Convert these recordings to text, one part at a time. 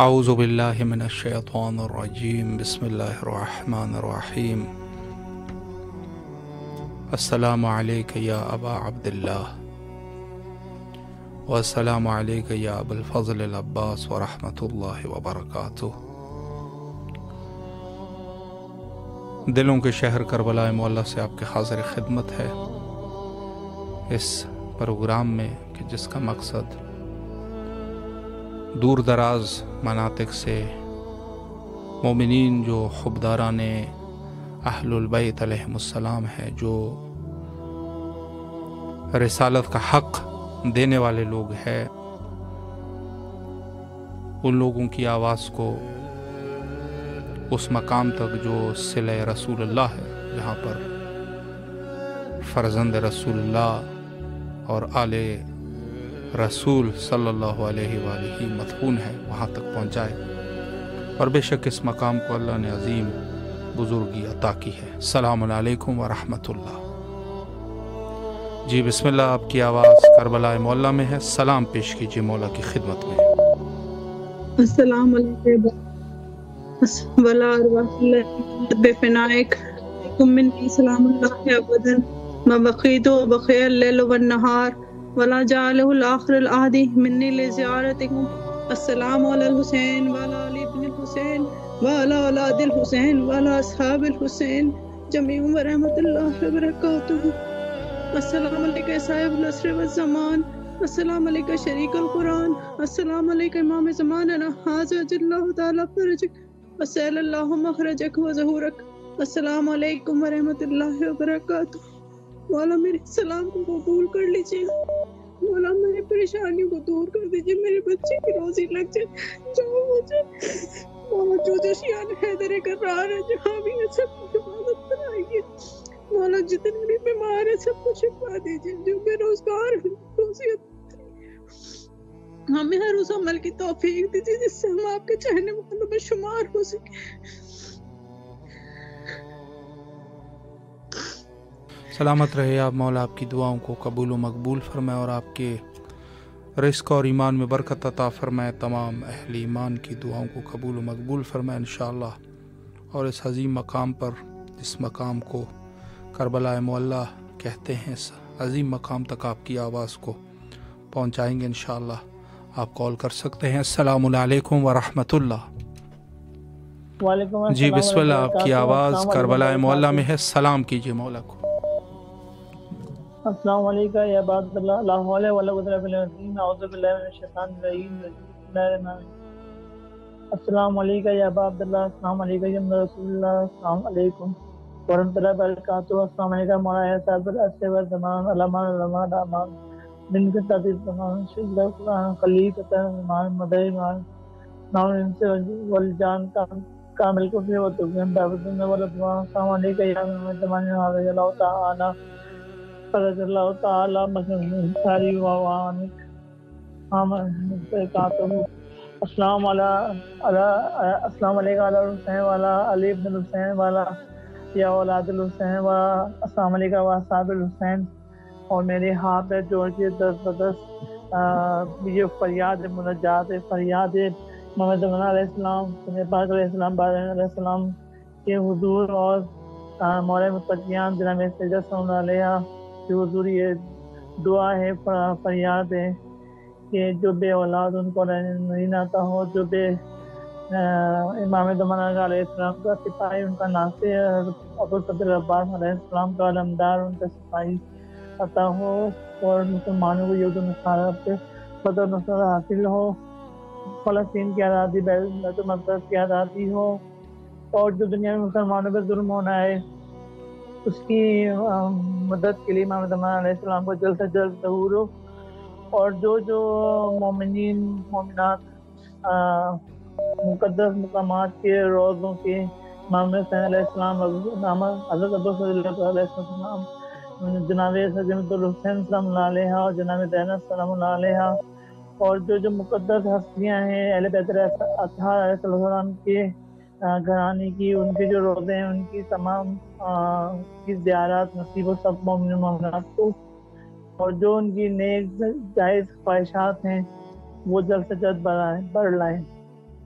اعوذ باللہ من الشیطان الرجیم بسم اللہ الرحمن الرحیم السلام علیک یا ابا عبداللہ والسلام علیک یا ابا الفضل العباس ورحمۃ اللہ وبرکاتہ۔ دلوں کے شہر کربلا معلیٰ سے آپ کے حاضر خدمت ہے اس پروگرام میں کہ جس کا مقصد دور دراز مناطق سے مومنین جو خبداران اہل البیت علیہم السلام ہے، جو رسالت کا حق دینے والے لوگ ہیں، ان لوگوں کی آواز کو اس مقام تک جو صلہ رسول اللہ ہے، جہاں پر فرزند رسول اللہ اور آل رسول صلی اللہ علیہ وآلہ مدفون ہے، وہاں تک پہنچائے۔ اور بے شک اس مقام کو اللہ نے عظیم بزرگی عطا کی ہے۔ السلام علیکم ورحمۃ اللہ۔ جی بسم اللہ، آپ کی آواز کربلا معلیٰ میں ہے، سلام پیش کیجیے مولا کی خدمت میں۔ السلام علیکم ولا ارواح اللہ بفنائک منی سلام اللہ ابدا ما بقیت وبقی اللیل والنہار ولا جعلہ الاخر العہد منی لزیارتکم۔ السلام علی الحسین وعلی علی ابن الحسین وعلی اولاد الحسین وعلی اصحاب الحسین جمیعا ورحمۃ اللہ وبرکاتہ۔ السلام علیکم صاحب العصر والزمان، السلام علیکم شریک القرآن، السلام علیکم امام زماننا حاضر اللہ تعالی فرجک وسأل اللہ مخرجک وظہورک۔ السلام علیکم ورحمۃ اللہ وبرکاتہ۔ مولا میرے سلام کو قبول کر لیجیے، مولا میری پریشانیوں کو دور کر دیجیے، میرے بچے کی روزی لگ جائے، جو مجھے مولا جو شیان حیدر کرار ہے جہاں بھی ہے سب کی حفاظت فرمائیے، مولا جتنے بھی بیمار ہیں سب کو شفا دیجیے، جو بے روزگار ہیں روزی ہمیں ہر اس عمل کی توفیق دیجیے جس سے ہم آپ کے چاہنے والوں میں شمار ہو سکے۔ سلامت رہے آپ، مولا آپ کی دعاؤں کو قبول و مقبول فرمائے اور آپ کے رزق اور ایمان میں برکت عطا فرمائے، تمام اہل ایمان کی دعاؤں کو قبول و مقبول فرمائے انشاءاللہ۔ اور اس عظیم مقام پر، جس مقام کو کربلا معلیٰ کہتے ہیں، اس عظیم مقام تک آپ کی آواز کو پہنچائیں گے انشاءاللہ۔ آپ کال کر سکتے ہیں۔ السلام علیکم ورحمۃ اللہ۔ وعلیکم السلام۔ جی بسم اللہ، آپ کی آواز کربلا معلیٰ میں ہے، سلام کیجیے مولا کو۔ السلام علیکم یا عباد اللہ، لا حول ولا قوت الا باللہ، اعوذ باللہ من الشیطان الرجیم، بسم اللہ الرحمن الرحیم۔ السلام علیکم یا عباد اللہ، السلام علیکم یا رسول اللہ، السلام علیکم ورحمۃ اللہ وبرکاتہ۔ السلام علیکم مولانا صاحب العصر والزمان، علمان علمان امان من کے تعدیل زمان، شہید قرآن خلیفۃ ایمان مدعی ایمان نام انس والجان کامل کو بھی وتقین دعوت والدعاء۔ السلام علیکم یا محمد زمان رضی اللہ تعالی فرض اللہ تعالی مسلم ساری وعوان برکاتہ۔ السلام علیکم علی حسین والا علی ابن الحسین والا یا اولاد الحسین والا، السلام علیکم واصحاب الحسین۔ اور میرے ہاتھ ہے جوڑ کے دست بدست یہ فریاد مناجات ہے، فریاد محمد علیہ السلام، پاک علیہ السلام، علیہ السلام کے حضور اور مولا متقیان جناب سیدہ صلی اللہ علیہ کے حضور یہ دعا ہے، فریاد ہے کہ جو بے اولاد ان کو نہیں عطا ہو، جو بے امام زمانہ علیہ السلام کا سپاہی، ان کا ناصر ابو صدر عباس علیہ السلام کا علمدار، ان کا سپاہی عطا ہو، اور مسلمانوں کو یہود و نصارہ پہ فتح نصر حاصل ہو، فلسطین کی آزادی، بیت المقدس کی آزادی ہو، اور جو دنیا میں مسلمانوں پہ ظلم ہونا ہے اس کی مدد کے لیے امام زمان علیہ السلام کو جلد سے جلد ظہور ہو، اور جو مومنین مومنات مقدس مقامات کے روزوں کے امام حسین علیہ السلام، حضرت ابو صلی اللہ علیہ السلام، جناب سید الحسین سلام اللہ علیہ اور جناب زینب سلام اللہ علیہ، اور جو مقدس ہستیاں ہیں اہل بیت اطہار علیہ السلام کے گھرانے کی، ان کے جو روزے ہیں ان کی تمام کی زیارات نصیب و سب مومن مومنات کو، اور جو ان کی نیک جائز خواہشات ہیں وہ جلد سے جلد بڑھ لائیں۔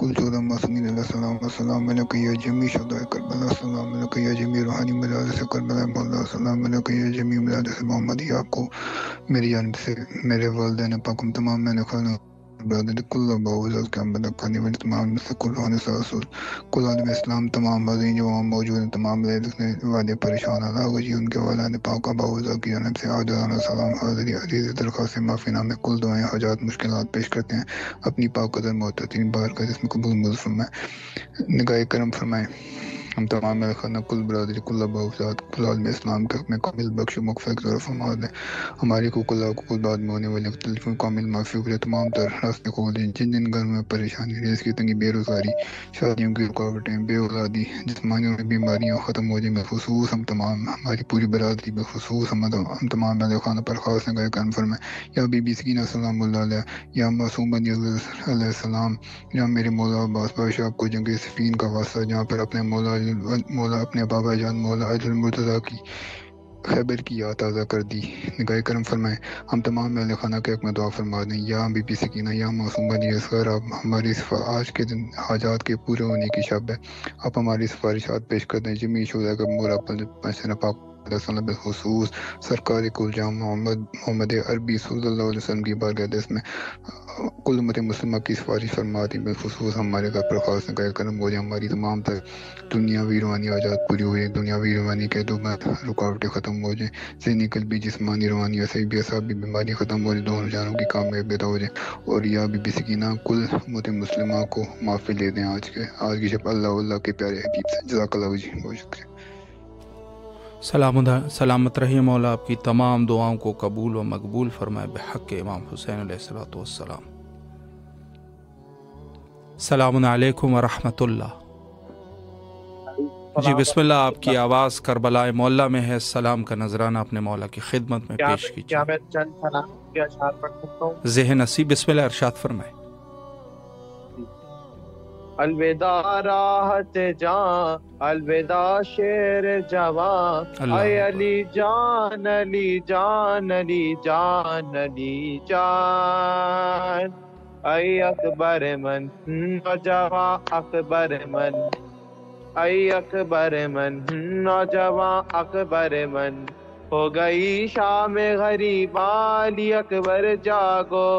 کل 14 معصومین علیہ السلام السلام علیکم یا جمی شہدائے کربلا السلام علیکم یا جمی روحانی مجالس کربلا مولا السلام علیکم یا جمی مجالس محمدی. آپ کو میری جانب سے میرے والدین پاکم تمام میں نے خانہ برادر کل باوجود کے عمل خانی میں تمام سے کل ہونے ساسل کل عالم اسلام تمام حاضرین جو وہاں موجود ہیں تمام لکھنے والے پریشان اللہ جی ان کے والدین پاک باوجود کی جانب سے آجانا سلام حاضری عزیز درخواست معافی نامے کل دعائیں حاجات مشکلات پیش کرتے ہیں اپنی پاک قدر محترم بار کا جس میں قبول مزر فرمائے نگاہ کرم فرمائے. ہم تمام خانہ کل برادری کل باوجود کل عالم اسلام کے حق میں کامل بخش و مغفرت اور فرما دیں. ہماری کو کل کل بعد میں ہونے والے مختلف کامل معافی کے تمام تر راستے کھول دیں. جن جن گھر میں پریشانی ریز کی تنگی بے روزگاری شادیوں کی رکاوٹیں بے اولادی جسمانی اور بیماریاں ختم ہو جائیں. بالخصوص ہم تمام ہماری پوری برادری بالخصوص ہم تمام اہل خانہ پر خاص نگاہ کرم فرمائیں. یا بی بی سکینہ سلام اللہ علیہ یا معصوم بنی علیہ السلام یا میرے مولا عباس بادشاہ آپ کو جنگ صفین کا واسطہ جہاں پر اپنے مولا اپنے بابا جان مولا اجل مرتضیٰ کی خیبر کی یاد تازہ کر دی. نگاہ کرم فرمائیں. ہم تمام اہل خانہ کے حق میں دعا فرما دیں. یا بی بی سکینہ یا معصوم بنی اصغر آپ ہماری آج کے دن حاجات کے پورے ہونے کی شب ہے آپ ہماری سفارشات پیش کر دیں. جمی شہداء کا مورا پنسن پاک بالخصوص سرکار کل جام محمد عربی صلی اللہ علیہ وسلم کی بارگاہ میں کل امت مسلمہ کی سفارش فرماتی. بالخصوص ہمارے گھر پر خاص نگاہ کرم ہو جائے. ہماری تمام تر دنیاوی روحانی حاجات پوری ہو جائیں. دنیاوی روحانی کے دو رکاوٹیں ختم ہو جائیں. ذہنی قلبی جسمانی روحانی عصبی اعصابی بیماری ختم ہو جائے. دونوں جانوں کی کامیابی پیدا ہو جائے. اور یا بی بی سکینہ کل امت مسلمہ کو معافی لے دیں آج کی شب اللہ کے پیارے حبیب سے. جزاک اللہ جی. بہت شکریہ. سلامت رہیے. مولا آپ کی تمام دعاؤں کو قبول و مقبول فرمائے بحق امام حسین علیہ الصلوۃ والسلام. السلام علیکم ورحمۃ اللہ. جی بسم اللہ. آپ کی آواز کربلا مولا میں ہے. السلام کا نذرانہ اپنے مولا کی خدمت میں پیش کیجیے. کیا میں چند سلام کے اشعار پڑھ سکتا ہوں؟ ذہن نصیب. بسم اللہ ارشاد فرمائے. الوداع راحت جان الوداع شیر جوان اے علی جان علی جان علی جان علی جان اے اکبر من نوجوان اکبر من اے اکبر من نوجوان اکبر من ہو گئی شام غریباں علی اکبر جاگو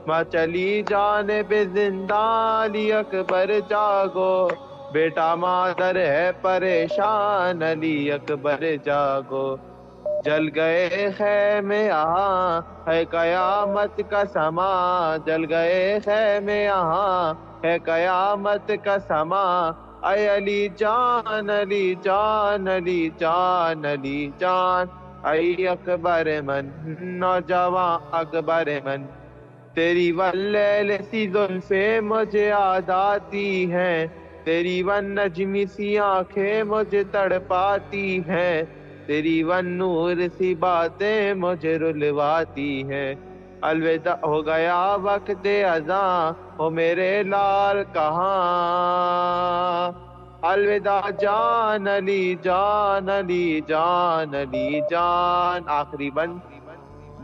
ماں چلی جانب زندان علی اکبر جاگو بیٹا مادر ہے پریشان علی اکبر جاگو جل گئے خیمے یہاں ہے قیامت کا سما جل گئے خیمے یہاں ہے قیامت کا سما اے علی جان علی جان علی جان علی جان اے اکبر من نوجوان اکبر من تیری واللیل سی زلفیں مجھے یاد آتی ہیں تیری ون نجمی سی آنکھیں مجھے تڑپاتی ہیں تیری ون نور سی باتیں مجھے رلواتی ہیں الوداع ہو گیا وقت اذاں ہو میرے لال کہاں الوداع جان علی جان علی جان علی جان آخری بند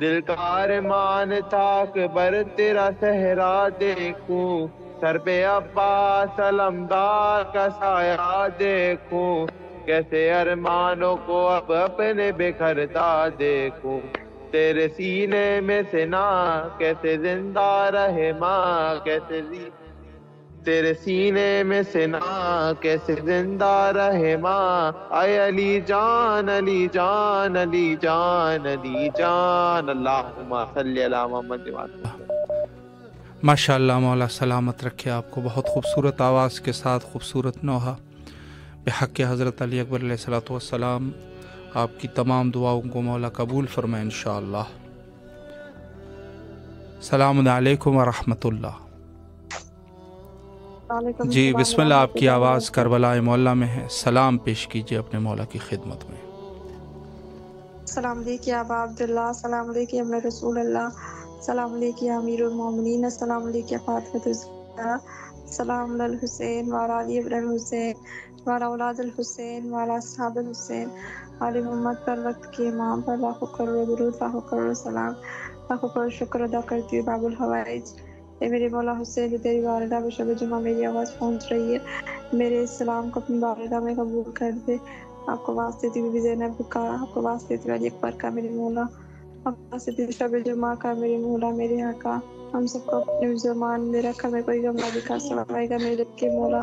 دل کا ارمان تھا اکبر تیرا صحرا دیکھوں سر پہ عباس علمدار کا سایہ دیکھوں کیسے ارمانوں کو اب اپنے بکھرتا دیکھوں تیرے سینے میں سنا کیسے زندہ رہے ماں کیسے تیرے سینے میں سنا کیسے زندہ رہے ماں اے علی جان علی جان علی جان علی جان اللہم صلی علی محمد. ماشاء اللہ. مولا سلامت رکھے آپ کو. بہت خوبصورت آواز کے ساتھ خوبصورت نوحہ بحق حضرت علی اکبر علیہ الصلوۃ والسلام. آپ کی تمام دعاؤں کو مولا قبول فرمائے انشاءاللہ. السلام علیکم ورحمۃ اللہ. جی بسم اللہ. آپ کی آواز کربلا مولا میں ہے. سلام پیش کیجیے اپنے مولا کی خدمت میں. السلام علیکم ابا عبداللہ. السلام علیکم ابن رسول اللہ. السلام علیکم امیر المومنین. السلام علیکم فاطمۃ الزہرا. السلام علی الحسین وعلی علی ابن الحسین وعلی اولاد الحسین وعلی اصحاب الحسین آل محمد پر وقت کے امام پر لاکھوں کروڑ درود لاکھوں کروڑ سلام لاکھوں کروڑ شکر ادا کرتی ہوں باب الحوائج اے میرے مولا حسین جو تیری والدہ میں شب جمعہ میری آواز پہنچ رہی ہے، میرے اس سلام کو اپنی والدہ میں قبول کر دے۔ آپ کو واسطے دیتی بی بی زینب کا، آپ کو واسطے دیتی علی اکبر کا میرے مولا، آپ کو واسطے دیتی شب جمعہ کا میرے مولا میرے آقا، ہم سب کو اپنے زمان میں رکھا، میں کوئی غم نہ دکھا سوائے گا میرے کے مولا،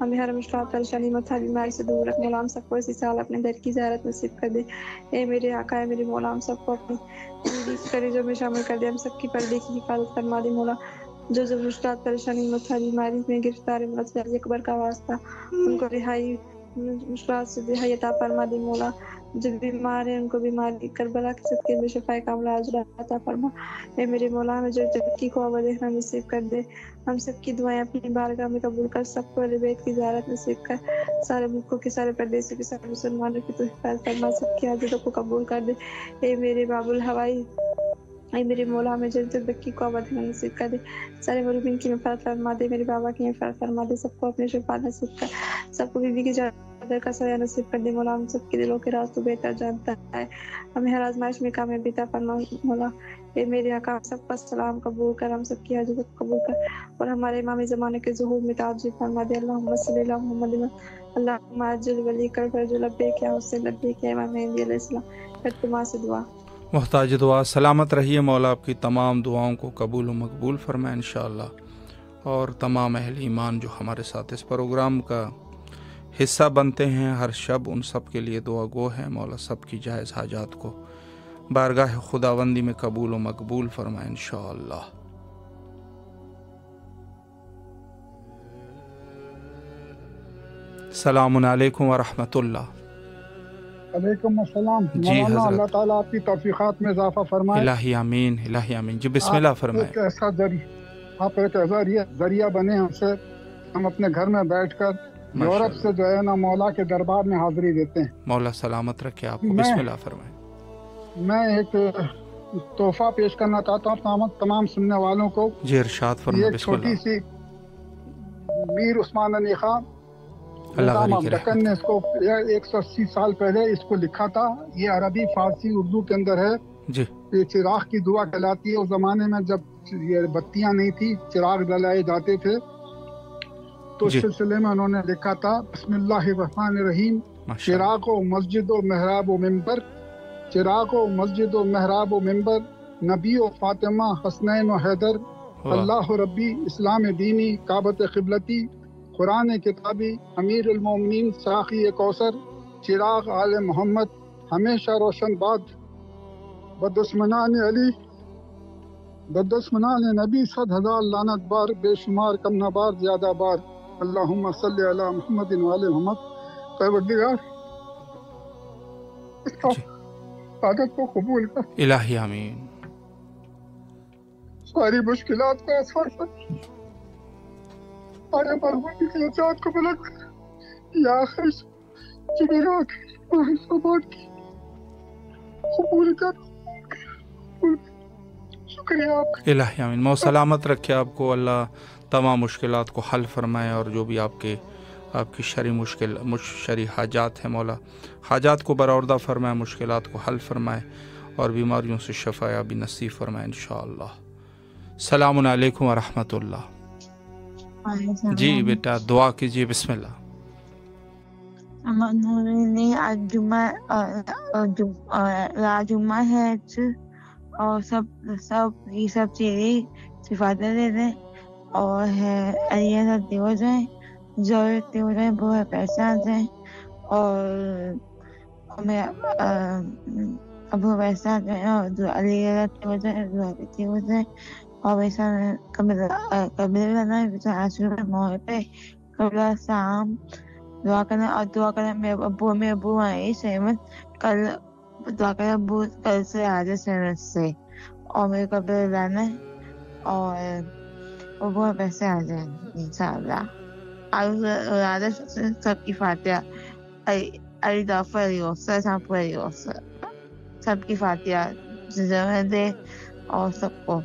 ہمیں ہر مشکلات پریشانی متھا بیماری سے دور رکھ مولا، ہم سب کو اسی سال اپنے در کی زیارت نصیب کر دے۔ اے میرے آقا اے میرے مولا، ہم سب کو اپنی زندگی کی قریضوں میں شامل کر دے، ہم سب کی پردے کی حفاظت فرما دے مولا، جو مشکلات پریشانی متھا بیماری میں گرفتار ہے مولا، علی اکبر کا واسطہ ان کو رہائی، مشکلات سے رہائی عطا فرما دے مولا، جو بیمار ہیں ان کو بیماری کربلا کے صدقے میں شفا کاملہ عاجلہ عطا فرما۔ اے میرے مولا، ہمیں جو ترقی کو ابد دیکھنا نصیب کر دے، ہم سب کی دعائیں اپنی بارگاہ میں قبول کر، سب کو اہل بیت کی زیارت نصیب کر، سارے ملکوں کے سارے پردیسوں کے سارے مسلمانوں کی تو حفاظت فرما، سب کی حاجتوں کو قبول کر دے۔ اے میرے باب الہوائی، اے میرے مولا، ہمیں جلد ترقی کو ابد نصیب کر دے، سارے مروبین کی مغفرت فرما دے، میرے بابا کی مغفرت فرما دے، سب کو اپنے شفاعت نصیب کر، سب کو بیوی کی چادر کا سایہ نصیب کر دے مولا، ہم سب کے دلوں کے راز تو بہتر جانتا ہے، ہمیں ہر آزمائش میں کامیابی عطا فرما مولا۔ اے میرے آقا، سب کا سلام قبول کر، ہم سب کی حاجتوں کو قبول کر، اور ہمارے امام زمانے کے ظہور میں تعجب فرما دے۔ اللہم صلی علی محمد، اللہم عجل ولی کر فرج لبیک یا حسین لبیک یا امام مہدی علیہ السلام۔ پھر تمہاں سے دعا محتاج دعا، سلامت رہیے، مولا آپ کی تمام دعاؤں کو قبول و مقبول فرمائے انشاءاللہ، اور تمام اہل ایمان جو ہمارے ساتھ اس پروگرام کا حصہ بنتے ہیں ہر شب، ان سب کے لیے دعا گو ہے، مولا سب کی جائز حاجات کو بارگاہ خداوندی میں قبول و مقبول فرمائے انشاءاللہ۔ السلام علیکم ورحمۃ اللہ۔ وعلیکم السلام۔ جی مولانا، حضرت، اللہ تعالیٰ آپ کی توفیقات میں اضافہ فرمائے۔ الہی آمین، الہی آمین۔ جی بسم اللہ فرمائے۔ آپ ایک ایسا ذریعہ بنے ہم سے، ہم اپنے گھر میں بیٹھ کر یورپ سے جو ہے نا مولا کے دربار میں حاضری دیتے ہیں۔ مولا سلامت رکھے آپ کو، بسم اللہ فرمائے۔ میں ایک تحفہ پیش کرنا چاہتا ہوں تمام سننے والوں کو۔ جی ارشاد فرمائے، یہ بسم اللہ۔ چھوٹی سی میر عثمان علی خان اللہ نظام غنی کی دکن رحمت۔ نے اس کو 180 سال پہلے اس کو لکھا تھا۔ یہ عربی، فارسی، اردو کے اندر ہے۔ جی یہ چراغ کی دعا کہلاتی ہے۔ اس زمانے میں جب یہ بتیاں نہیں تھی، چراغ جلائے جاتے تھے، تو اس سلسلے میں انہوں نے لکھا تھا بسم اللہ الرحمن الرحیم، چراغ و مسجد و محراب و ممبر، چراغ و مسجد و محراب و ممبر، نبی و فاطمہ، حسنین و حیدر، اللہ ربی، اسلام دینی، کعبۃ قبلتی، قرآن کتابی، امیر المومنین، ساقی کوثر، چراغ آل محمد، ہمیشہ روشن باد، بدسمنان علی، بدسمنان نبی، 100,000 لعنت بار، بے شمار کم نہ بار، زیادہ بار، اللہم صلی علی محمد وآل محمد۔ پروردگار اس کا عادت کو قبول کر، الہی آمین۔ ساری مشکلات کو آسان کر، ہمارے مرحوم کی ذات کو بلند کر، یا آخر جمعرات کی قبول کر۔ شکریہ آپ کا۔ الہی آمین۔ مو سلامت رکھے آپ کو، اللہ تمام مشکلات کو حل فرمائے، اور جو بھی آپ کی شرعی حاجات ہیں، مولا حاجات کو برآوردہ فرمائے، مشکلات کو حل فرمائے، اور بیماریوں سے شفا یابی نصیب فرمائے انشاءاللہ۔ السلام علیکم ورحمۃ اللہ۔ جی بیٹا دعا کیجیے، بسم اللہ۔ آج جمعہ ہے، اور یہ سب چیزیں صفاتیں دے دیں، اور ایسا ہو جائیں، ضرورت ہو جائے، بہت پیسہ دیں، اور ہمیں ابو ویسا دیں، اور جو علی ہو جائے، جو ہو جائے، اور ویسا قبل بنا عاشور موقع پہ قبل شام دعا کرنا، اور دعا کرنا میں ابو آئی سہمت کل دعا کرنا، ابو کل سے آج سہمت سے، اور میرے قبل لانا ہے، اور وہ بہت پیسے آ جائیں انشاءاللہ۔ اور سب کی فاتحہ علی دافر سب کی فاتحہ ضرور دے، اور سب کو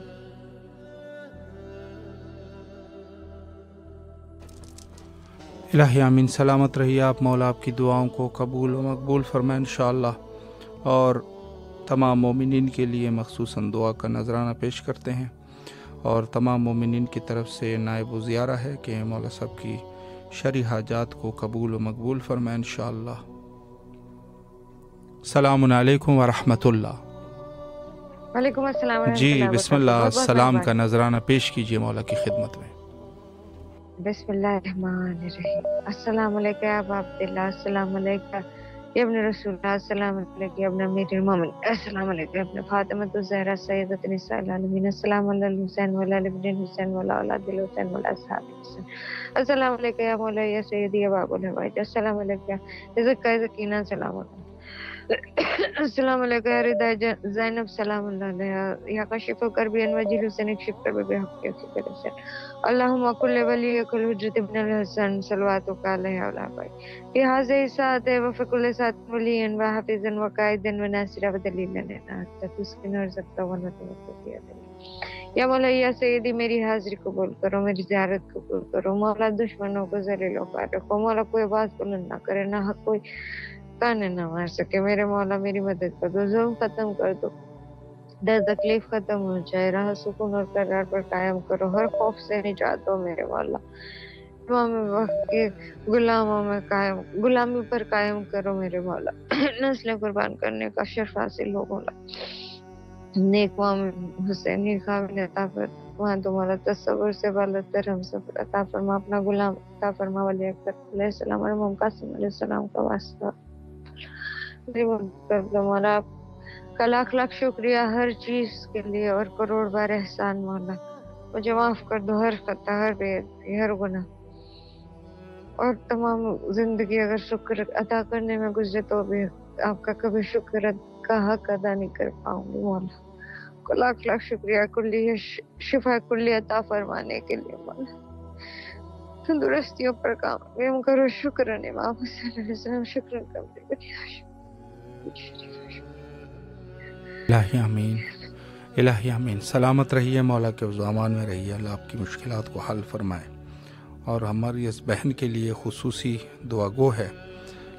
الہی آمین۔ سلامت رہیے آپ، مولا آپ کی دعاؤں کو قبول و مقبول فرمائے انشاءاللہ، اور تمام مومنین کے لیے مخصوصاً دعا کا نذرانہ پیش کرتے ہیں۔ اور تمام مومنین کی طرف سے نائب و زیارہ ہے کہ مولا صاحب کی شرعی حاجات کو قبول و مقبول فرمائیں انشاءاللہ۔ السلام علیکم ورحمۃ اللہ۔ وعلیکم السلام ورحمۃ جی اللہ بسم اللہ، وبرکاتہ۔ سلام کا نذرانہ پیش کیجیے مولا کی خدمت میں۔ بسم اللہ الرحمن الرحیم۔ السلام علیکم یا ابا عبداللہ، السلام علیکم یا ابن رسول اللہ، السلام علیکم یا ابن امیر المومنین، السلام علیکم یا ابن فاطمۃ الزہرا سیدۃ نساء العالمین، السلام علی الحسین وعلی آل ابن الحسین وعلی اولاد الحسین وعلی اصحاب الحسین، السلام علیکم یا مولاي یا سیدی یا باب الحوائج، السلام علیکم یا زکا زکینہ، سلام علیکم، السلام علیکم یا رضا زینب، سلام اللہ علیہ، یا کشف کرب وجیل حسین، اکشف کرب بحق کے حسین، اللہم کل ولی کل حجرت ابن الحسن صلواتک علیہ وعلی آبائہ فی ہذہ الساعۃ وفی کل ساعۃ ولی و حافظ و قائد و ناصر و دلیل لنا حتی تسکن ارزقنا ونتوکل فی یا مولا یا سیدی میری حاضری قبول کرو، میری زیارت قبول کرو مولا، دشمنوں کو ذلیل و خوار رکھو مولا، کوئی آواز بلند نہ کرے، نہ حق کوئی تانے نہ مار سکے، میرے مولا میری مدد کر دو، ظلم ختم کر دو، درد تکلیف ختم ہو جائے، راہ سکون اور قرار پر قائم کرو، ہر خوف سے نجات دو میرے مولا، امام وقت کے غلامی پر قائم کرو میرے مولا، نسلیں قربان کرنے کا شرف حاصل ہو مولا، نیک امام حسینی قابل عطا فرما تو مولا، تصور سے بالاتر ہم سب عطا فرما، اپنا غلام عطا فرما، ولی اکبر علیہ السلام اور امام قاسم علیہ السلام کا واسطہ کر دو مولا، آپ کا لاکھ لاکھ شکریہ ہر چیز کے لیے اور کروڑ بار احسان مولا، مجھے معاف کر دو ہر خطا، ہر بے عدلی، ہر گناہ، اور تمام زندگی اگر شکر ادا کرنے میں گزرے تو بھی آپ کا کبھی شکر کا حق ادا نہیں کر پاؤں گی مولا، کو لاکھ لاکھ شکریہ کلی شفا کلی عطا فرمانے کے لیے مولا، تندرستیوں پر کام کرو، شکر نے امام حسین علیہ السلام، شکر کرتے الہی آمین، الہی آمین۔ سلامت رہیے، مولا کے امان میں رہیے، اللہ آپ کی مشکلات کو حل فرمائے، اور ہماری اس بہن کے لیے خصوصی دعا گو ہے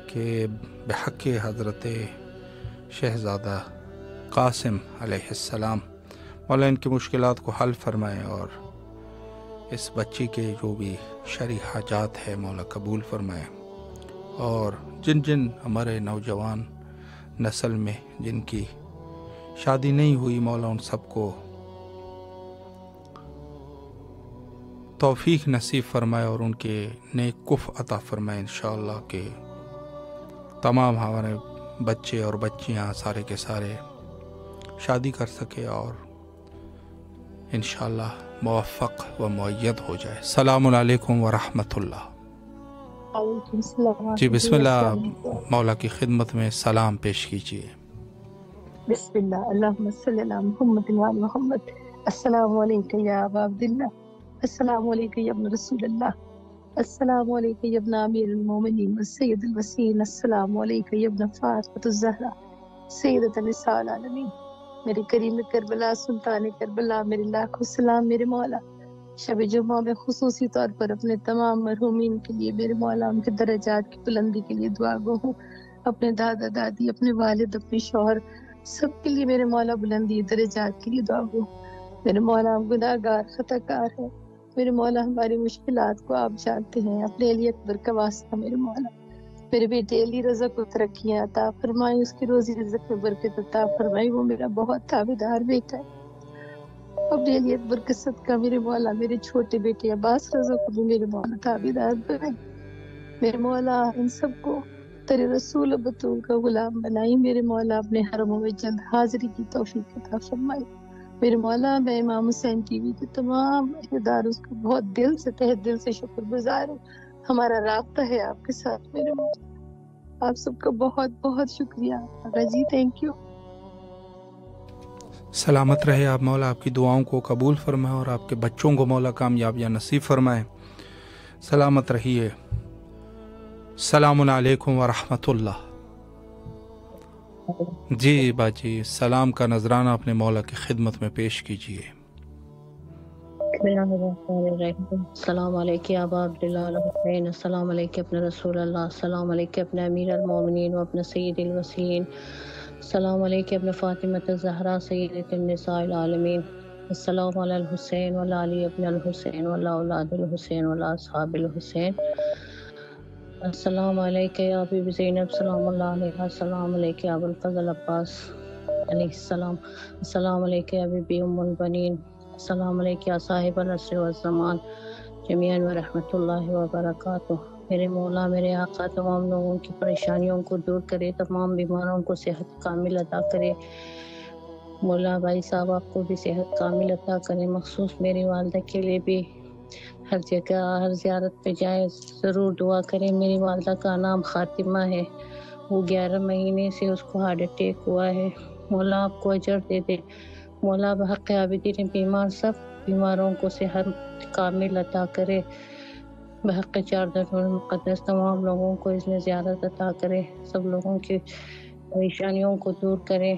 کہ بحق حضرت شہزادہ قاسم علیہ السلام مولا ان کی مشکلات کو حل فرمائے، اور اس بچی کے جو بھی شرعی حاجات ہے مولا قبول فرمائے، اور جن جن ہمارے نوجوان نسل میں جن کی شادی نہیں ہوئی مولا ان سب کو توفیق نصیب فرمائے، اور ان کے نیک کف عطا فرمائے انشاءاللہ، کہ تمام ہمارے بچے اور بچیاں سارے کے سارے شادی کر سکے اور انشاءاللہ موفق و مؤید ہو جائے۔ السلام علیکم ورحمۃ اللہ۔ جی بسم اللہ، مولا کی خدمت میں سلام پیش کیجیے۔ بسم اللہ، اللہم صلی علی محمد وعلی محمد، السلام علیکم یا ابا عبداللہ، السلام علیکم یا ابن رسول اللہ، السلام علیکم یا ابن امیر المومنین والسید الوسیل، السلام علیکم یا ابن فاطمۃ الزہرا سیدۃ نساء العالمین، میرے کریم کربلا، سلطان کربلا، میرے لاکھوں سلام میرے مولا۔ شب جمعہ میں خصوصی طور پر اپنے تمام مرحومین کے لیے میرے مولا، ان کے درجات کی بلندی کے لیے دعا گو ہوں، اپنے دادا دادی، اپنے والد، اپنے شوہر، سب کے لیے میرے مولا بلندی درجات کے لیے دعا گو۔ میرے مولا ہم گناہ گار خطا کار ہیں، میرے مولا ہماری مشکلات کو آپ جانتے ہیں، اپنے علی اکبر کا واسطہ میرے مولا، میرے بیٹے علی رضا کو ترقیاں عطا فرمائی، اس کی روزی رزق میں برکت عطا فرمائی، وہ میرا بہت تابعدار بیٹا ہے، اپنے علی اکبر کے صدقہ میرے مولا میرے چھوٹے بیٹے عباس رضا کو بھی میرے مولا تابعدار بنائی، میرے مولا ان سب کو تیرے رسول بطول کا غلام بنائی، میرے مولا اپنے حرموں میں جلد حاضری کی توفیق عطا فرمائی، میرے مولا میں امام حسین ٹی وی کے تمام عہدیداروں کا بہت دل سے تہ دل سے شکر گزار ہوں، ہمارا رابطہ ہے آپ کے ساتھ میرے مولا، آپ سب کا بہت بہت شکریہ آقا جی، تھینک یو۔ سلامت رہے آپ، مولا آپ کی دعاؤں کو قبول فرمائے اور آپ کے بچوں کو مولا کامیابیاں نصیب فرمائے، سلامت رہیے۔ السلام علیکم ورحمۃ اللہ۔ جی باجی، سلام کا نذرانہ اپنے مولا کی خدمت میں پیش کیجیے۔ السلام علیکم ابا عبداللہ الحسین، السلام علیکم اپنے رسول اللہ، السلام علیکم اپنے امیر المومنین و اپنے سید الوسیین، السلام علیکم اپنے فاطمۃ الزہرا سیدۃ النساء العالمین، السلام علی الحسین و علی ابن الحسین و اولاد الحسین و اصحاب الحسین. السلام علیکم یا بی زینب سلام اللہ علیہ. السلام علیکم ابو الفضل عباس علیہ السلام. السلام علیکم یا بی ام البنین. السلام علیکم یا صاحب العصر والزمان جمیعاً و رحمۃ اللہ وبرکاتہ. میرے مولا میرے آقا تمام لوگوں کی پریشانیوں کو دور کرے، تمام بیماروں کو صحت کامل عطا کرے. مولا بھائی صاحب آپ کو بھی صحت کامل عطا کرے. مخصوص میری والدہ کے لیے بھی ہر جگہ ہر زیارت پہ جائیں ضرور دعا کریں. میری والدہ کا نام خاتمہ ہے، وہ 11 مہینے سے اس کو ہارٹ اٹیک ہوا ہے. مولا آپ کو اجر دے دے. مولا بحق عابدین بیمار سب بیماروں کو صحت کامل عطا کرے. بحق چاردر المقدس تمام لوگوں کو اس میں زیارت عطا کرے، سب لوگوں کی پریشانیوں کو دور کرے،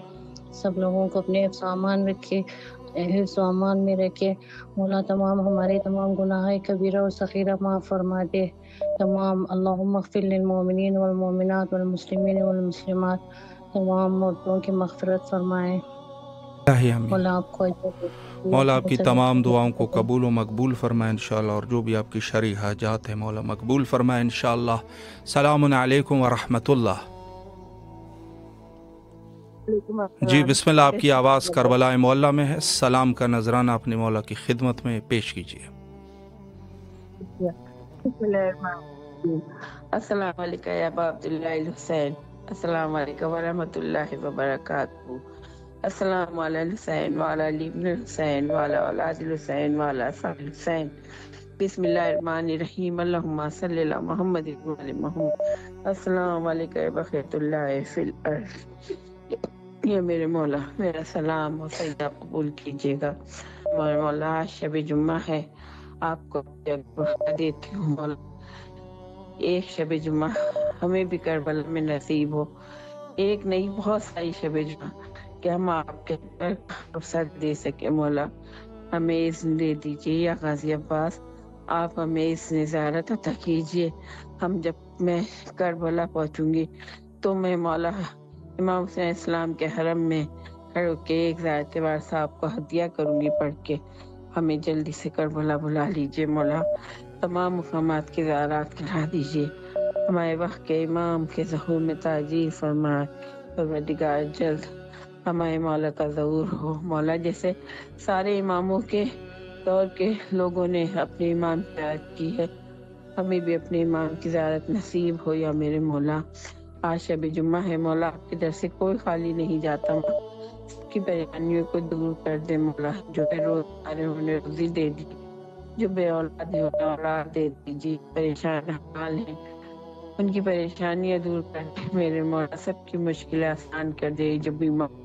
سب لوگوں کو اپنے سامان رکھے، حفظ و امان میں رکھے. مولا تمام ہمارے تمام گناہ کبیرہ و صغیرہ معاف فرما دے. تمام اللہم اغفر للمؤمنین والمؤمنات والمسلمین والمسلمات، تمام مردوں کی مغفرت فرمائے. مولا آپ کو مولا آپ کی تمام دعاؤں کو قبول و مقبول فرمائے انشاءاللہ، اور جو بھی آپ کی شرعی حاجات ہیں مولا مقبول فرمائے انشاءاللہ. السلام علیکم ورحمۃ اللہ. جی بسم اللہ، آپ کی آواز کربلا معلیٰ میں ہے. سلام کا نذرانہ اپنے مولا کی خدمت میں پیش کیجیے. السلام علیکم یا ابا عبداللہ الحسین. السلام علیکم ورحمۃ اللہ وبرکاتہ. السلام علی الحسین وعلی علی ابن الحسین وعلی اولاد الحسین وعلی اصحاب الحسین. بسم اللہ الرحمن الرحیم. اللہم صلی علی محمد وعلی محمد. السلام علیکم یا بقیت اللہ فی الارض. یہ میرے مولا میرا سلام اور سجدہ قبول کیجیے گا. مولا شب جمعہ ہے، آپ کو دیتی ہوں مولا ایک شب جمعہ ہمیں بھی کربلا میں نصیب ہو. ایک نہیں بہت ساری شب جمعہ کہ ہم آپ کے رخصت دے سکے. مولا ہمیں اذن دے دیجیے یا غازی عباس، آپ ہمیں اس زیارت عطا کیجیے. ہم جب میں کربلا پہنچوں گی تو میں مولا امام حسین اسلام کے حرم میں کھڑے ہو کے ایک زیارت وارثہ آپ کو ہدیہ کروں گی پڑھ کے. ہمیں جلدی سے کربلا بلا لیجیے مولا. تمام مقامات کی زیارات کرا دیجیے. ہمارے وقت کے امام کے ظہور میں تاجیل فرمائے. پروردگار جلد ہمارے مولا کا ظہور ہو. مولا جیسے سارے اماموں کے دور کے لوگوں نے اپنے امام کی زیارت کی ہے، ہمیں بھی اپنے امام کی زیارت نصیب ہو یا میرے مولا. آج شب جمعہ ہے مولا، آپ کے در سے کوئی خالی نہیں جاتا. سب کی پریشانیوں کو دور کر دے مولا. جو بے روزگار انہیں روزی دے دی، جو بے اولاد ہے انہیں اولاد دے دیجیے. پریشان حال ہیں ان کی پریشانیاں دور کر دے میرے مولا. سب کی مشکلیں آسان کر دے. جو بیمار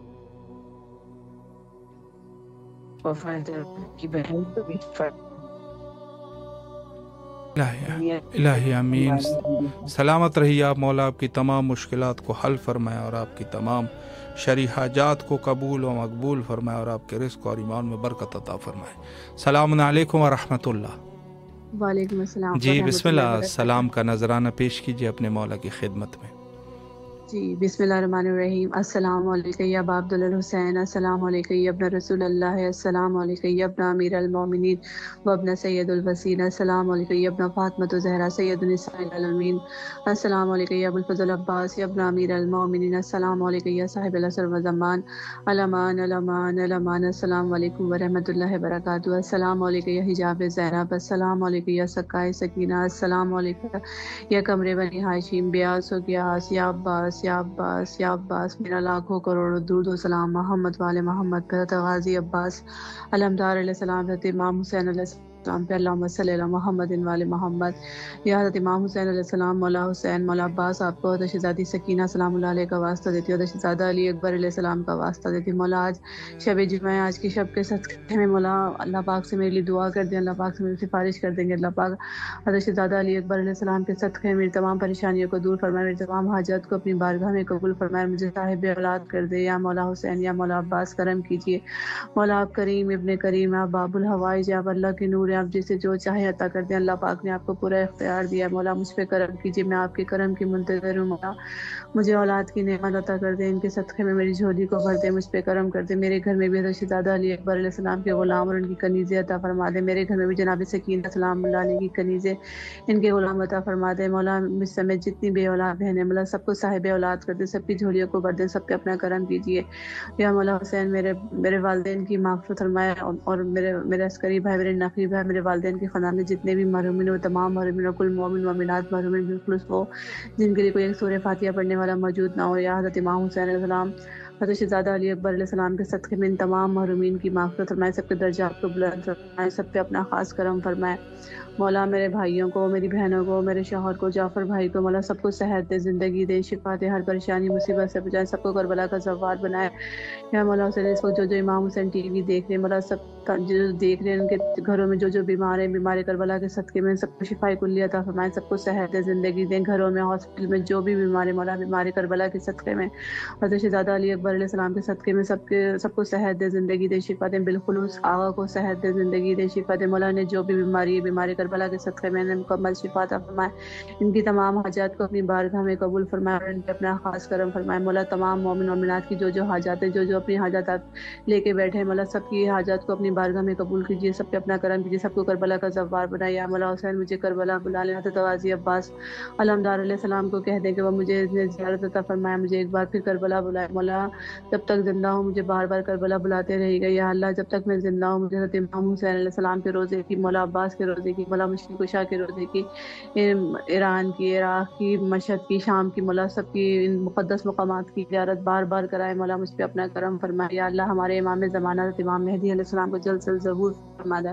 کی بہن کو بھی الہی امین. سلامت رہیے آپ. مولا آپ کی تمام مشکلات کو حل فرمائے اور آپ کی تمام شرعی حاجات کو قبول و مقبول فرمائے اور آپ کے رزق اور ایمان میں برکت عطا فرمائے. السلام علیکم ورحمۃ اللہ. وعلیکم السلام. جی بسم اللہ، سلام کا نذرانہ پیش کیجیے اپنے مولا کی خدمت میں. جی بسم اللہ الرحمن الرحیم. السلام علیکم یا ابا عبد الحسین. السلام علیکم یا ابن رسول اللہ. السلام علیکم یا ابن امیر المومنین و ابن سید الوسین. السلام علیکم یا ابن فاطمہ زہرا سید النساء العالمین. السلام علیکم یا ابو الفضل عباس یا ابن امیر المومنین. السلام علیکم یا صاحب العصر والزمان الامان الامان الامان. السلام علیکم ورحمۃ اللہ وبرکاتہ. السلام علیکم یا حجاب زینب. السلام علیکم یا سقائے سکینہ. السلام علیکم یا قمر بنی ہاشم بیاس و گیاس یا عباس یا عباس یا عباس. میرا لاکھوں کروڑوں درود و سلام محمد والے محمد پہ غازی عباس علمدار علیہ السلام، حضرت امام حسین علیہ السلام پہ اللہم صلی علی محمد والے محمد. یا حضرت امام حسین علیہ السلام، مولا حسین مولا عباس آپ کو حضرت شہزادی سکینہ سلام اللہ علیہ کا واسطہ دیتی ہوں، حضرت شہزادہ علی اکبر علیہ السلام کا واسطہ دیتی ہوں. مولا آج شب جمعہ ہے، آج کی شب کے صدقے میں مولا اللہ پاک سے میرے لیے دعا کر دیں، اللہ پاک سے میری سفارش کر دیں گے. اللہ پاک حضرت شہزادہ علی اکبر علیہ السلام کے صدقے میری تمام پریشانیوں کو دور فرمائے، میری تمام حاجات کو اپنی بارگاہ میں قبول فرمائے، مجھے صاحب اولاد کر دے. یا مولا حسین یا مولا عباس کرم کیجیے. مولا آپ کریم ابن کریم، آپ باب الحوائج، آپ اللہ کے نور کریں, آپ جسے جو چاہے عطا کر دیں. اللہ پاک نے آپ کو پورا اختیار دیا. مولا مجھ پہ کرم کیجیے, میں آپ کے کرم کی منتظر ہوں. مولا مجھے اولاد کی نعمت عطا کر دیں, ان کے صدقے میں میری جھولی کو بھر دیں, مجھ پہ کرم کر دیں. میرے گھر میں بھی حضرت شہزادہ علی اکبر علیہ السلام کے غلام اور ان کی کنیزیں عطا فرما دیں. میرے گھر میں بھی جناب سکینہ سلام اللہ علیہ کی کنیزیں, ان کے غلام عطا فرما دیں. مولا مجھ سمیت جتنی بے اولاد بہنیں, مولا سب کو صاحب اولاد کر دیں, سب کی جھولیوں کو بھر دیں, سب پہ اپنا کرم کیجیے. یا مولا حسین میرے والدین کی مغفرت فرمائے, اور میرے عسکری بھائی, میرے نقی بھائی, میرے والدین کے خاندان میں جتنے بھی مرحومین ہو, تمام مرحومین, کل مومن مومنات مرحومین بالخلوص ہو جن کے لیے کوئی ایک سورہ فاتحہ پڑھنے والا موجود نہ ہو. یا حضرت امام حسین علیہ السلام, حضرت شہزادہ علی اکبر علیہ السلام کے صدقے میں ان تمام محرومین کی مغفرت فرمائے, سب کے درجات کو بلند فرمائے, سب پہ اپنا خاص کرم فرمائے. مولا میرے بھائیوں کو, میری بہنوں کو, میرے شوہر کو, جعفر بھائی کو, مولا سب کو صحت دے, زندگی دے, شفا دے, ہر پریشانی مصیبت سے بچائے, سب کو کربلا کا زوار بنائے. یا مولا حسین اس کو جو امام حسین ٹی وی دیکھ رہے ہیں, مولا سب جو دیکھ رہے ہیں, ان کے گھروں میں جو بیمار ہیں, بیمار کربلا کے صدقے میں سب کو شفا کلی عطا فرمائے, سب کو صحت دے, زندگی دیں. گھروں میں, ہاسپٹل میں جو بھی بیمار ہے, مولا بیمار کربلا کے صدقے میں, حضرت شہزادہ علی اکبر علیہ السلام کے صدقے میں سب کو صحت دے, زندگی دے, شفا دے. بالخلوص آغا کو صحت دے, زندگی دے, شفا دے. مولا نے جو بھی بیماری ہے, بیماری کربلا کے صدقے میں انہیں مکمل شفا عطا فرمائے. ان کی تمام حاجات کو اپنی بارگاہ میں قبول فرمائے, اور ان پہ اپنا خاص کرم فرمائے. مولا تمام مومن مومنات کی جو حاجات ہیں, جو اپنی حاجات لے کے بیٹھے ہیں, مولا سب کی حاجات کو اپنی بارگاہ میں قبول کیجیے, سب پہ اپنا کرم کیجیے, سب کو کربلا کا زوار بنائے. یا مولا حسین مجھے کربلا بلا لیں. حضرت غازی عباس علمدار علیہ السلام کو کہہ دیں کہ وہ مجھے زیارت عطا فرمائے, مجھے ایک بار پھر کربلا بلائے. مولا جب تک زندہ ہوں مجھے بار بار کربلا بلاتے رہے گا. یا اللہ جب تک میں زندہ ہوں مجھے حضرت امام حسین علیہ السلام کے روزے کی, مولا عباس کے روزے کی, مولا مشکل کشا کے روزے کی, ایران کی, عراق کی, مشہد کی, شام کی, مولا سب کی ان مقدس مقامات کی زیارت بار بار کرائے. مولا مجھ پہ اپنا کرم فرمائے. یا اللہ ہمارے امام زمانہ حضرت امام مہدی علیہ السلام کو جلد سے ظہور فرما دے.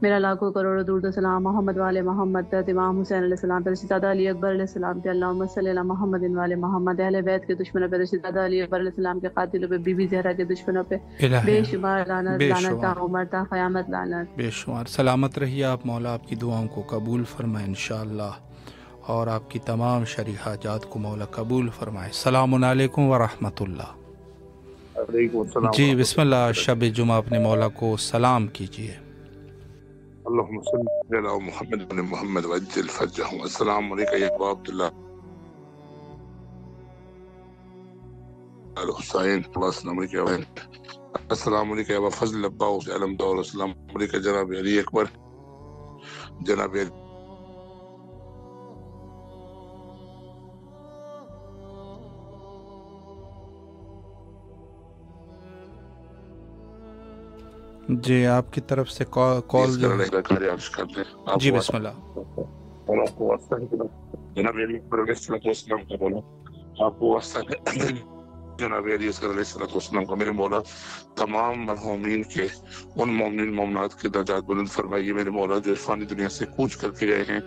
میرا لاکھوں کروڑوں درود و سلام محمد والے محمد, حضرت امام حسین علیہ السلام پر, شہزادہ علی اکبر علیہ السلام پہ, اللہم صلی علی محمد والے محمد, اہل بیت کے دشمنوں پہ, شہزادہ علی اکبر علیہ السلام کے قاتلوں پہ, بی بی زہرا کے دشمنوں پہ بے شمار لعنت, لعنت تا عمر تا قیامت لعنت. بے شمار. سلامت رہیے آپ, مولا آپ کی دعاؤں کو قبول فرمائے انشاءاللہ, اور آپ کی تمام شرعی حاجات کو مولا قبول فرمائے. السلام علیکم ورحمۃ اللہ. جی بسم اللہ, شب جمعہ اپنے مولا کو سلام کیجیے. اللہم صلی علی محمد بن محمد وعجل فرجہ. السلام علیکم یا ابا عبداللہ الحسین, السلام علیکم. السلام علیکم یا ابا فضل عباس علمدار. السلام علیکم جناب علی اکبر, جناب جی آپ کی طرف سے کال جی بسم اللہ. جناب علی اکبر علیہ السلام کا بولا آپ کو جناب علی اصغر علیہ السلام کا میرے مولا تمام مرحومین کے, ان مومنین مومنات کے درجات بلند فرمائیے. میرے مولا جو فانی دنیا سے کوچ کر کے گئے ہیں,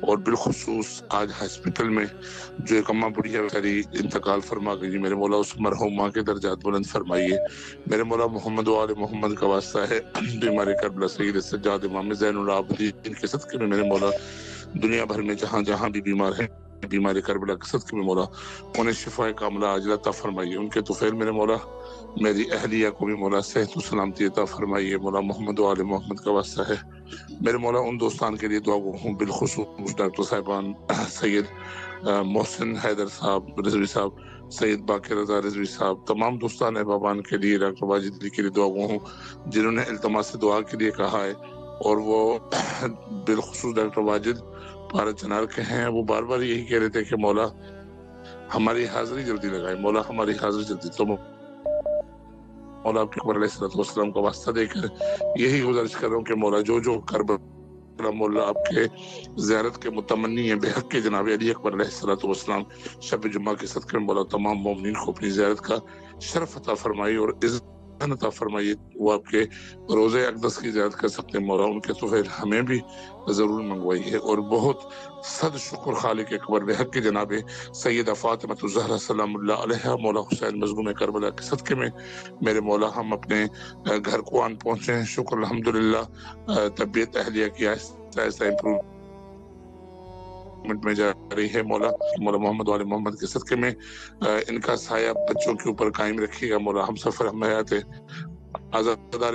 اور بالخصوص آج ہاسپٹل میں جو ایک اماں بڑھیا بیچاری انتقال فرما گئی, میرے مولا اس مرحوم ماں کے درجات بلند فرمائیے. میرے مولا محمد و آل محمد کا واسطہ ہے, بیمار کربلا سید سجاد امام زین العابدین کے صدقے میں میرے مولا دنیا بھر میں جہاں جہاں بھی بیمار ہیں, بیماری کربلا کے صدقے میں مولا انہیں شفا کاملہ عاجلہ عطا فرمائیے. ان کے طفیل میرے مولا میری اہلیہ کو بھی مولا صحت و سلامتی عطا فرمائیے. مولا محمد و آل محمد کا واسطہ ہے میرے مولا ان دوستان کے لیے دعا گو ہوں, بالخصوص ڈاکٹر صاحبان, سید محسن حیدر صاحب رضوی صاحب, سید باقر رضا رضوی صاحب, تمام دوستان احبابان کے لیے, ڈاکٹر واجد علی کے لیے دعا گو ہوں جنہوں نے التماس دعا کے لیے کہا ہے. اور وہ بالخصوص ڈاکٹر واجد بھارت چنار کے ہیں, وہ بار بار یہی کہہ رہے تھے کہ مولا ہماری حاضری جلدی لگائے, مولا ہماری حاضری جلدی. تو مولا آپ کے اکبر علیہ السلام کا واسطہ دے کر یہی گزارش کر رہا ہوں کہ مولا جو کربلا مولا آپ کے زیارت کے متمنی ہیں بے حق کے جناب علی اکبر علیہ السلام شب جمعہ کے صدقے میں مولا تمام مومنین کو اپنی زیارت کا شرف عطا فرمائی اور عزت عطا فرمائیے. وہ آپ کے روزے اقدس کی زیارت کر سکتے ہیں, مولا ان کے طفیل ہمیں بھی ضرور منگوائیے. اور بہت صد شکر خالق اکبر بے حق کے جناب سیدہ فاطمہ الزہرا سلام اللہ علیہا, مولا حسین مظلوم کربلا کے صدقے میں میرے مولا ہم اپنے گھر کو آن پہنچے ہیں. شکر الحمدللہ, طبیعت اہلیہ کی آہستہ آہستہ امپروو میں جا رہی ہے. مولا محمد والے محمد کے صدقے میں ان کا سایہ بچوں کے اوپر قائم رکھیے گا. مولا ہم سفر ہم حیات آزادار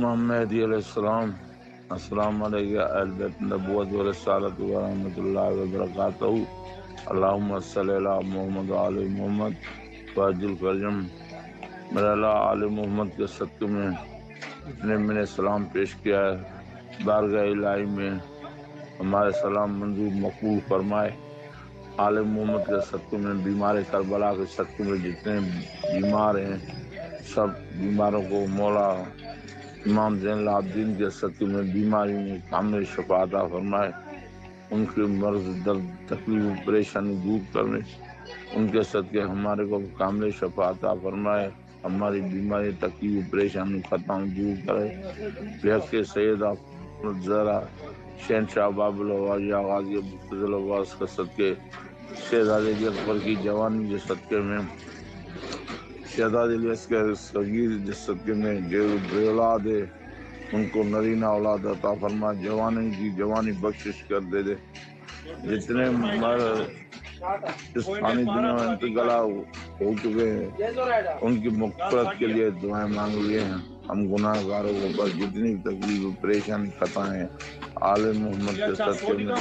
امام مہدی علیہ السلام، السلام علیکم اہل بیت نبوت و رسالت و رحمۃ اللہ وبرکاتہ، اللہم صلی علی محمد و آل محمد واجل فرجم۔ میرا اللہ آل محمد کے صدقے میں جتنے میں نے سلام پیش کیا ہے بارگاہ الہی میں ہمارے سلام منظور مقبول فرمائے۔ آل محمد کے صدقے میں بیمار کربلا کے صدقے میں جتنے بیمار ہیں سب بیماروں کو مولا امام زین العابدین کے صدقے میں بیماری میں کامل شفا عطا فرمائے، ان کے مرض درد تکلیف و پریشانی دور کرنے، ان کے صدقے ہمارے کو کامل شفا عطا فرمائے، ہماری بیماری تکلیف و پریشانی ختم دور کرے۔ بحق سیدہ زہرا شہنشاہ باب العواج غازی ابوالفضل عباس کا صدقے، شہزادے اکبر کی جوانی کے صدقے میں، شہزادے عسکر صغیر جس صدقے میں جو بے اولاد ہے ان کو نرینہ اولاد عطا فرما، جوانی کی جوانی بخشش کر دے دے، جتنے اس فانی دنیا میں انتقال ہو چکے ہیں ان کی مغفرت کے لیے دعائیں مانگ لیے ہیں۔ ہم گناہ گاروں کو بس جتنی تکلیف و پریشانی خطائیں آل محمد کے صدقے میں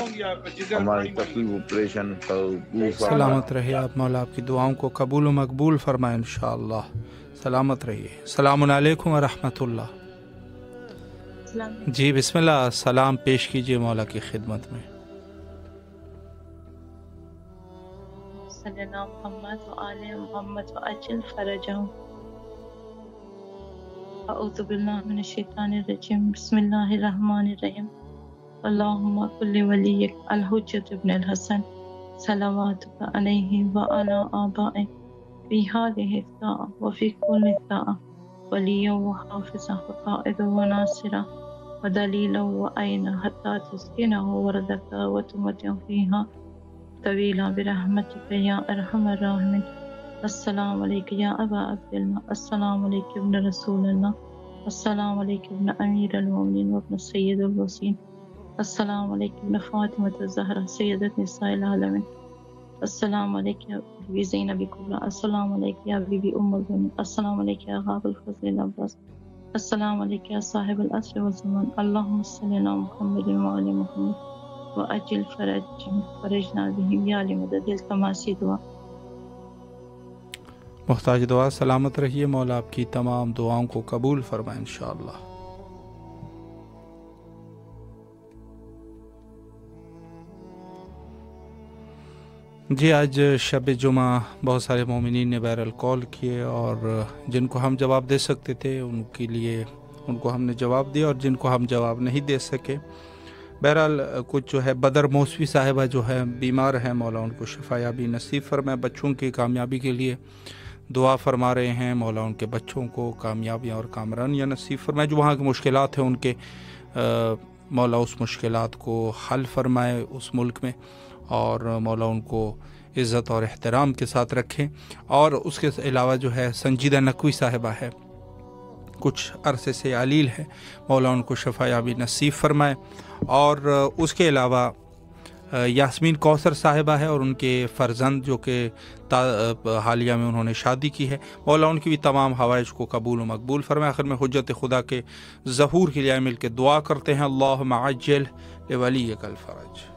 ہماری تکلیف و پریشانی دور فرما۔ سلامت رہیے آپ، مولا آپ کی دعاؤں کو قبول و مقبول فرمائے انشاءاللہ۔ سلامت رہیے۔ السلام علیکم ورحمۃ اللہ۔ جی بسم اللہ، سلام پیش کیجیے مولا کی خدمت میں۔ صلی اللہ محمد و آل محمد و اجل فرجہم۔ اعوذ باللہ من الشیطان الرجیم، بسم اللہ الرحمن الرحیم۔ اللہم کل ولیک الحجۃ ابن الحسن صلواتک علیہ وعلی آبائہ فی ہذہ الساعہ وفی کل ساعہ ولیہ و حافظہ وقائد و ناصرہ ودلیلہ وعینہ حتی تسکنہ وردک وتمتع فیہا طویلا برحمتک یا ارحم الراحمین۔ السلام علیکم یا ابا عبداللہ، السلام علیکم ابن رسول اللہ، السلام علیکم ابن امیر المومنین وابن سید الوسین، السلام علیکم ابن فاطمہ الزہرا سیدت نساء العالمین، السلام علیکم یا بی زینب کبریٰ، السلام علیکم یا بی ام البنین، السلام علیکم یا غاب الفضل العباس، السلام علیکم یا صاحب العصر والزمان، اللہم صلی علی محمد وعلی محمد وأجل فرجنا بهم یا لمدد التماسی دعا۔ محتاج دعا سلامت رہیے، مولا آپ کی تمام دعاؤں کو قبول فرمائے انشاءاللہ۔ جی آج شب جمعہ بہت سارے مومنین نے بہرحال کال کیے، اور جن کو ہم جواب دے سکتے تھے ان کے لیے ان کو ہم نے جواب دیا، اور جن کو ہم جواب نہیں دے سکے بہرحال کچھ جو ہے بدر موسوی صاحبہ جو ہے بیمار ہیں، مولا ان کو شفا یابی نصیب فرمائے، بچوں کی کامیابی کے لیے دعا فرما رہے ہیں، مولا ان کے بچوں کو کامیابیاں اور کامرانیاں نصیب فرمائے، جو وہاں کی مشکلات ہیں ان کے مولا اس مشکلات کو حل فرمائے اس ملک میں، اور مولا ان کو عزت اور احترام کے ساتھ رکھیں۔ اور اس کے علاوہ جو ہے سنجیدہ نقوی صاحبہ ہے، کچھ عرصے سے علیل ہے، مولا ان کو شفا یابی نصیب فرمائے۔ اور اس کے علاوہ یاسمین کوثر صاحبہ ہے، اور ان کے فرزند جو کہ حالیہ میں انہوں نے شادی کی ہے، مولا ان کی بھی تمام حوائج کو قبول و مقبول فرمائے۔ آخر میں حجت خدا کے ظہور کے لیے مل کے دعا کرتے ہیں، اللہم عجل لولیک الفرج۔